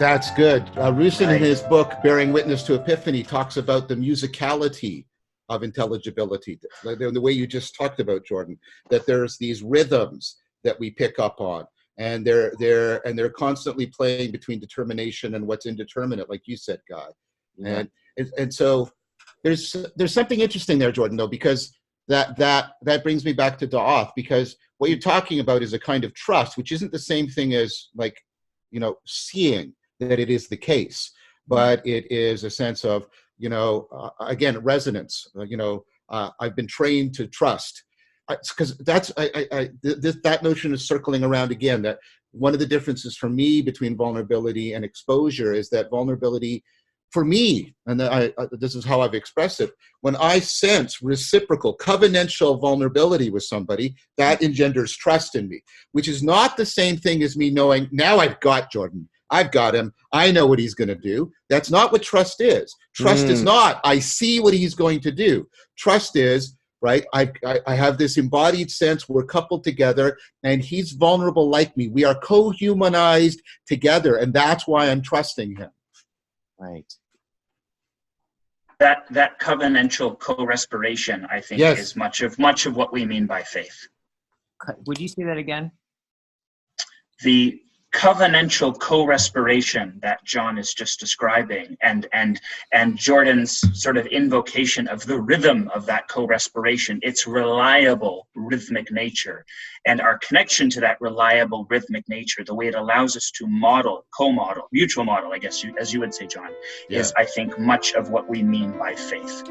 That's good. Rusin, in Right. his book, Bearing Witness to Epiphany, talks about the musicality of intelligibility, like the way you just talked about, Jordan, that there's these rhythms that we pick up on, and they're constantly playing between determination and what's indeterminate, like you said, Guy. Yeah. And so there's something interesting there, Jordan, though, because that brings me back to Da'ath, because what you're talking about is a kind of trust, which isn't the same thing as, like, seeing that it is the case, but it is a sense of, again, resonance. I've been trained to trust, because that notion is circling around again. That one of the differences for me between vulnerability and exposure is that vulnerability, for me, and this is how I've expressed it, when I sense reciprocal, covenantal vulnerability with somebody, that engenders trust in me, which is not the same thing as me knowing, now I've got Jordan. I've got him. I know what he's going to do. That's not what trust is. Trust is not, I see what he's going to do. Trust is, right, I have this embodied sense, we're coupled together, and he's vulnerable like me. We are co-humanized together, and that's why I'm trusting him. Right. That covenantal co-respiration, I think, Yes. is much of what we mean by faith. Would you say that again? The covenantal co-respiration that John is just describing, and Jordan's sort of invocation of the rhythm of that co-respiration, its reliable rhythmic nature, and our connection to that reliable rhythmic nature, the way it allows us to model, co-model, mutual model, I guess, as you would say, John, is, I think, much of what we mean by faith.